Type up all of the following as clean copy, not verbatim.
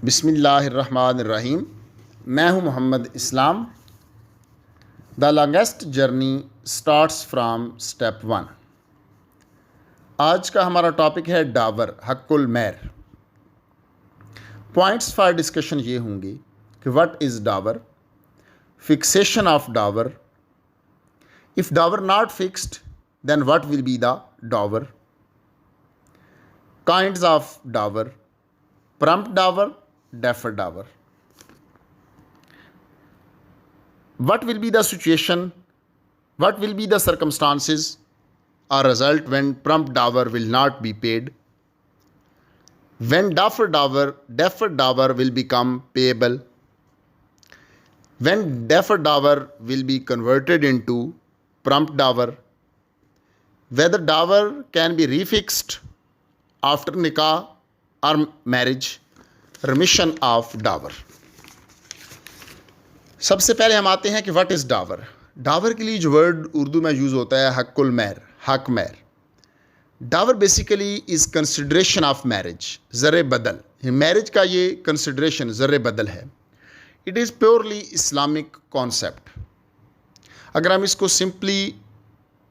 बिस्मिल्लाहिर्रहमानिर्रहीम। मैं हूं Mohammad Islam. The longest journey starts from step 1। आज का हमारा टॉपिक है डावर, हक्कुल महर। पॉइंट्स फॉर डिस्कशन ये होंगे कि what is dower, fixation of dower, if dower not fixed then what will be the dower, kinds of dower, prompt dower, deferred dower. What will be the situation? What will be the circumstances or result when prompt dower will not be paid? When deferred dower will become payable? When deferred dower will be converted into prompt dower? Whether dower can be refixed after nikah or marriage? Remission of dower. सबसे पहले हम आते हैं कि what is Dawar. Dawar के लिए जो word Urdu में यूज़ होता है हक्कुल महर, हक महर। Dower basically is consideration of marriage, ज़र बदल। मैरिज का ये कंसिडरेशन ज़र बदल है। It is purely Islamic concept. अगर हम इसको सिंपली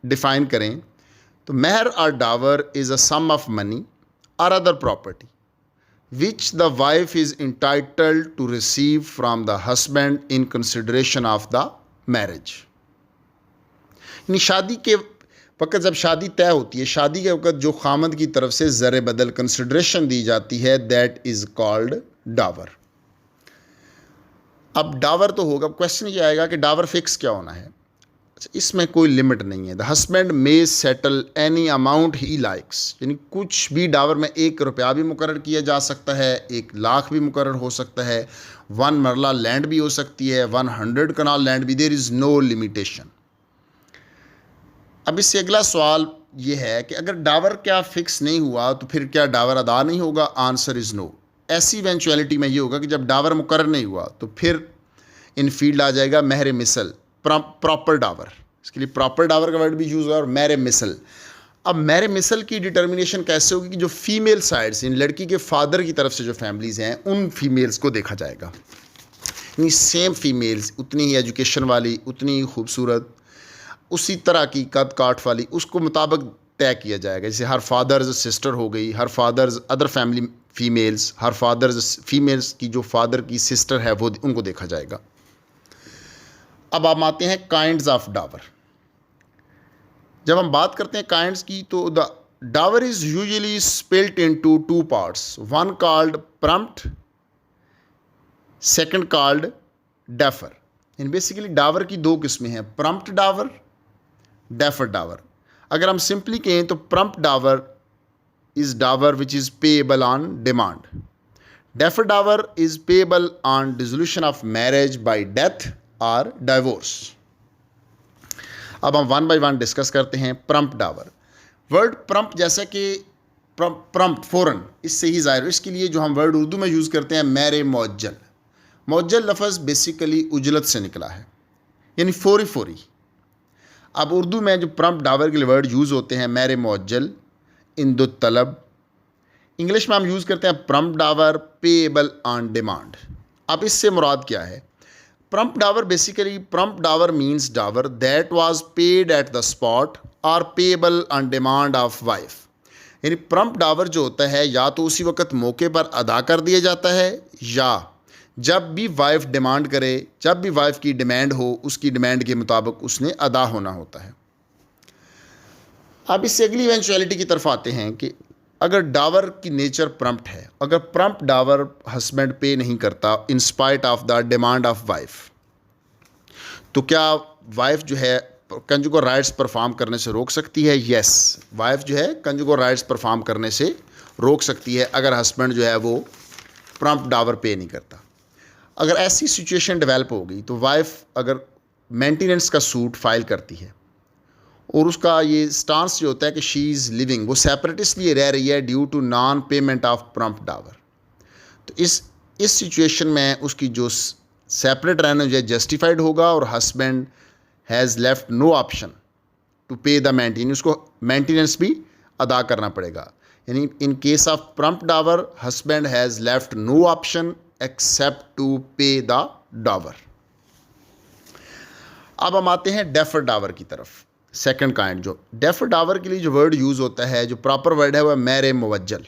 डिफ़ाइन करें तो महर और dower is a sum of money और other property which the wife is entitled to receive from the husband in consideration of the marriage। यानी शादी के वक़्त जब शादी तय होती है, शादी के वक़्त जो खामद की तरफ से ज़र बदल कंसिडरेशन दी जाती है, दैट इज़ कॉल्ड डावर। अब डावर तो होगा, क्वेश्चन ये आएगा कि डावर फिक्स क्या होना है। इसमें कोई लिमिट नहीं है। The husband may settle any amount he likes, यानी कुछ भी डावर में 1 रुपया भी मुकर्रर किया जा सकता है, 1 लाख भी मुकर्रर हो सकता है, 1 मरला लैंड भी हो सकती है, 100 कनाल लैंड भी। There is no limitation. अब इससे अगला सवाल ये है कि अगर डावर क्या फिक्स नहीं हुआ तो फिर क्या डावर अदा नहीं होगा? Answer is no. ऐसी इवेंचुअलिटी में ये होगा कि जब डावर मुकर्रर नहीं हुआ तो फिर इन फील्ड आ जाएगा महर मिसल, प्रॉपर डावर। इसके लिए प्रॉपर डावर का वर्ड भी यूज़ हुआ और महर मिसल। अब महर मिसल की डिटर्मिनेशन कैसे होगी कि जो फीमेल साइड्स, इन लड़की के फादर की तरफ से जो फैमिलीज़ हैं उन फीमेल्स को देखा जाएगा। यानी सेम फीमेल्स, उतनी ही एजुकेशन वाली, उतनी ही खूबसूरत, उसी तरह की कद काठ वाली, उसको मुताबिक तय किया जाएगा। जैसे हर फादर्स सिस्टर हो गई, her father's other family females, her father's females की जो फादर की सिस्टर है वो उनको देखा जाएगा। अब हम आते हैं काइंड्स ऑफ डावर। जब हम बात करते हैं काइंड्स की तो the dower is usually split into 2 parts, one called prompt, second called defer. इन बेसिकली डावर की 2 किस्में हैं, प्रॉम्प्ट डावर, डेफर डावर। अगर हम सिंपली कहें तो prompt dower is dower which is payable on demand. Defer dower is payable on dissolution of marriage by death और divorce. अब हम 1 बाय 1 डिस्कस करते हैं। प्रॉम्प्ट डावर। वर्ड प्रॉम्प्ट जैसा कि प्रॉम्प्ट फ़ौरन, इससे ही ज़ाहिर। इसके लिए जो हम वर्ड उर्दू में यूज़ करते हैं महर मुअज्जल। मुअज्जल लफ्ज़ बेसिकली उजलत से निकला है, यानी फौरी फौरी। अब उर्दू में जो प्रॉम्प्ट डावर के लिए वर्ड यूज़ होते हैं महर मुअज्जल, इंदु तलब। इंग्लिश में हम यूज़ करते हैं prompt Dawar, payable on demand. अब इससे मुराद क्या है? Prompt dower, basically prompt dower means dower that was paid at the spot or payable on demand of wife। यानी prompt dower जो होता है या तो उसी वक्त मौके पर अदा कर दिया जाता है या जब भी वाइफ डिमांड करे, जब भी वाइफ की डिमांड हो, उसकी डिमांड के मुताबिक उसने अदा होना होता है। अब इससे अगली इवेंचुअलिटी की तरफ आते हैं कि अगर डावर की नेचर प्रॉम्प्ट है, अगर प्रॉम्प्ट डावर हस्बैंड पे नहीं करता in spite of the demand of wife, तो क्या वाइफ जो है कंजुगल राइट्स परफॉर्म करने से रोक सकती है? यस, वाइफ जो है कंजुगल राइट्स परफॉर्म करने से रोक सकती है अगर हस्बैंड जो है वो प्रॉम्प्ट डावर पे नहीं करता। अगर ऐसी सिचुएशन डेवलप हो गई तो वाइफ अगर मेंटेनेंस का सूट फाइल करती है और उसका ये स्टांस जो होता है कि शी इज़ लिविंग, वो सेपरेट इसलिए रह रही है due to non payment of prompt dower, तो इस सिचुएशन में उसकी जो सेपरेट रहना जो है जस्टिफाइड होगा और husband has left no option to pay the maintenance, उसको मेंटेनेंस भी अदा करना पड़ेगा। यानी in case of prompt dower husband has left no option except to pay the dower. अब हम आते हैं डेफर डावर की तरफ। सेकंड काइंड जो डेफर डावर के लिए जो वर्ड यूज़ होता है, जो प्रॉपर वर्ड है वह मैर मुवज्जल।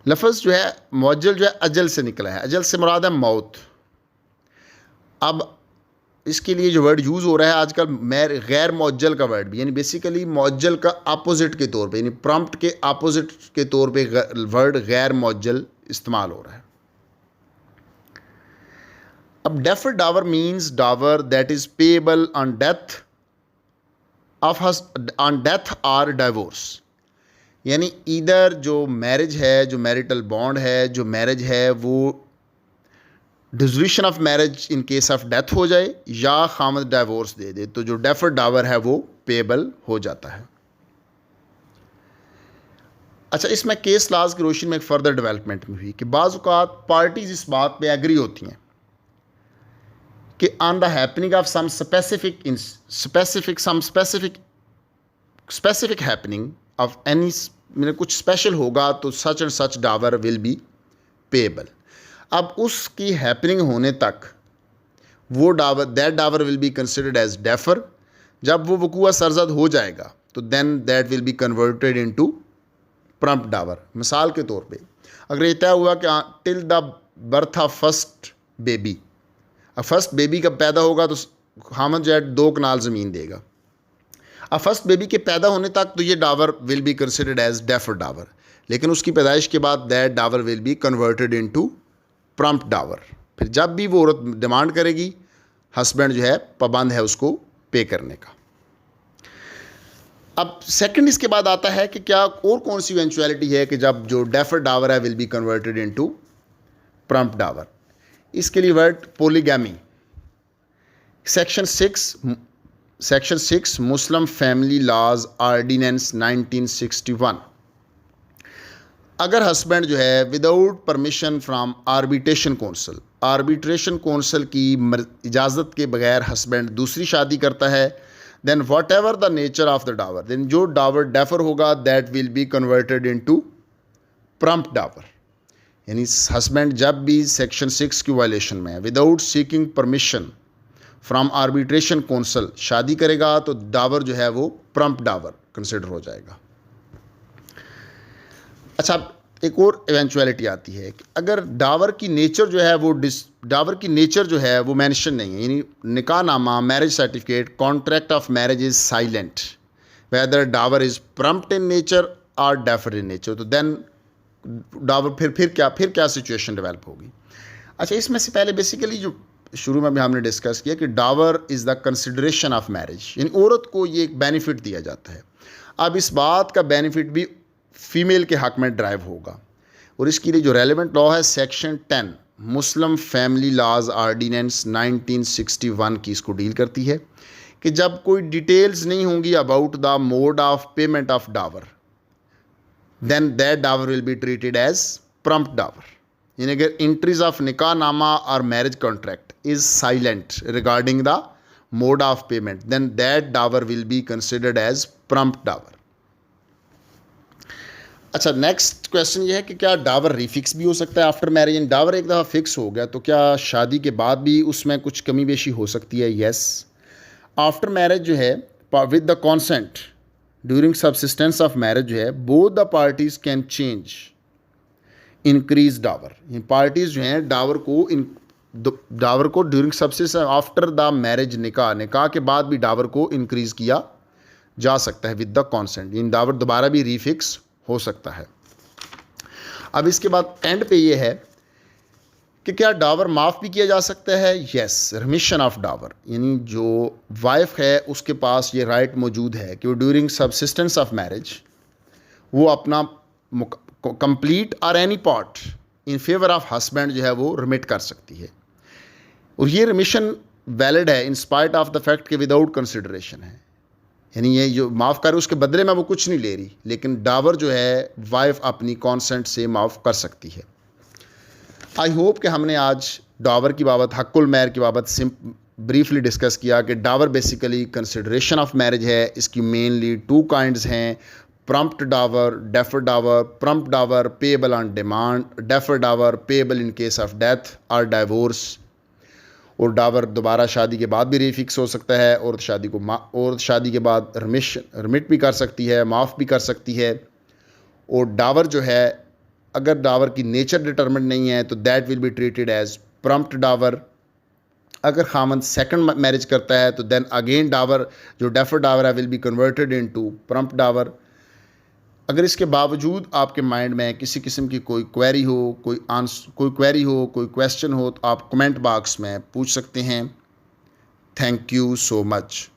लफ्ज़ जो है मुवज्जल जो है अजल से निकला है, अजल से मुराद है मौत। अब इसके लिए जो वर्ड यूज़ हो रहा है आजकल गैर मुअज्जल का वर्ड भी, यानी बेसिकली मुअज्जल का अपोजिट के तौर पे, यानी प्रॉम्प्ट के अपोजिट के तौर पे वर्ड गैर मुअज्जल इस्तेमाल हो रहा है। अब defer dower means dower that is payable on death और डाइवोर्स, यानी इधर जो मैरिज है, जो मैरिटल बॉन्ड है, जो मैरिज है वो dissolution of marriage in case of death हो जाए या खामद डाइवोर्स दे दे, तो जो डेफर डावर है वो पेएबल हो जाता है। अच्छा, इसमें केस लॉज की रोशनी में एक फर्दर डेवलपमेंट में हुई कि बाज़ औक़ात पार्टीज इस बात पे एग्री होती हैं कि on the happening of some specific happening of any, कुछ स्पेशल होगा तो such and such dower will be payable. अब उसकी हैपनिंग होने तक वो dower, that dower will be considered as defer. जब वो वकूआ सरजद हो जाएगा तो then that will be converted into prompt dower. मिसाल के तौर पे अगर ये तय हुआ कि till the birth of first baby, अब फर्स्ट बेबी कब पैदा होगा तो खामद जो है 2 कनाल ज़मीन देगा। अब फर्स्ट बेबी के पैदा होने तक तो ये dower will be considered as defer dower, लेकिन उसकी पैदाइश के बाद that dower will be converted into prompt dower. फिर जब भी वो औरत डिमांड करेगी, हस्बैंड जो है पाबंद है उसको पे करने का। अब सेकंड इसके बाद आता है कि क्या और कौन सी इवेंचुअलिटी है कि जब जो डेफर डावर है will be converted into prompt dower. इसके लिए word polygamy. Section 6 Muslim family laws ordinance 1961। अगर हस्बैंड जो है without permission from arbitration council की इजाज़त के बगैर हस्बैंड दूसरी शादी करता है, then whatever the nature of the dower, then जो डावर डेफर होगा that will be converted into prompt dower. यानी हस्बैंड जब भी सेक्शन 6 की वायलेशन में without seeking permission from arbitration council शादी करेगा तो डावर जो है वो प्रम्प्ट डावर कंसिडर हो जाएगा। अच्छा, एक और इवेंचुअलिटी आती है कि अगर डावर की नेचर जो है वो मेंशन नहीं है, यानी निकाह नामा, marriage certificate, contract of marriage is silent whether dower is prompt in nature और डेफर इन नेचर, तो देन डावर फिर क्या सिचुएशन डेवलप होगी। अच्छा, इसमें से पहले बेसिकली जो शुरू में भी हमने डिस्कस किया कि dower is the consideration of marriage, यानी औरत को ये एक बेनिफिट दिया जाता है। अब इस बात का बेनिफिट भी फीमेल के हक़ में ड्राइव होगा, और इसके लिए जो रेलेवेंट लॉ है section 10 Muslim family laws ordinance 1961 की इसको डील करती है कि जब कोई डिटेल्स नहीं होंगी about the mode of payment of dower, then that dower will be treated as prompt dower. यानी अगर एंट्रीज ऑफ निकाह नामा और marriage contract is silent regarding the mode of payment, then that dower will be considered as prompt dower. अच्छा, next question ये है कि क्या डावर रिफिक्स भी हो सकता है आफ्टर मैरिज? एंड डावर एक दफ़ा फिक्स हो गया तो क्या शादी के बाद भी उसमें कुछ कमी बेशी हो सकती है? यस, आफ्टर मैरिज जो है with the consent during subsistence of marriage जो है both the parties can change increase dower. Parties जो हैं डावर को during subsistence after the marriage निकाह के बाद भी डावर को इंक्रीज़ किया जा सकता है विद द कॉन्सेंट। इन डावर दोबारा भी रिफिक्स हो सकता है। अब इसके बाद एंड पे ये है कि क्या डावर माफ़ भी किया जा सकता है? यस, रिमिशन ऑफ डावर, यानी जो वाइफ है उसके पास ये राइट मौजूद है कि वो ड्यूरिंग सब्सिस्टेंस ऑफ मैरिज वो अपना कंप्लीट और any part in favour of husband जो है वो रिमिट कर सकती है, और ये रिमिशन वैलिड है in spite of the fact कि विदाउट कंसिडरेशन है, यानी ये जो माफ़ कर उसके बदले में वो कुछ नहीं ले रही, लेकिन डावर जो है वाइफ अपनी कॉन्सेंट से माफ़ कर सकती है। आई होप कि हमने आज डावर की बाबत, हक़ुल महर की बाबत ब्रीफली डिस्कस किया कि Dawar basically consideration of marriage है। इसकी मेनली 2 काइंड्स हैं, prompt dower, deferred dower, prompt dower payable on demand, deferred dower payable in case of death or divorce। और डावर दोबारा शादी के बाद भी रीफिक्स हो सकता है, और शादी के बाद रिमिट भी कर सकती है, माफ़ भी कर सकती है। और डावर जो है, अगर डावर की नेचर डिटर्मिनेंट नहीं है तो that will be treated as prompt dower. अगर खामन सेकंड मैरिज करता है तो देन अगेन डावर जो डेफर्ड डावर है will be converted into prompt dower. अगर इसके बावजूद आपके माइंड में किसी किस्म की कोई क्वेरी हो, कोई क्वेश्चन हो, तो आप कमेंट बॉक्स में पूछ सकते हैं। Thank you so much.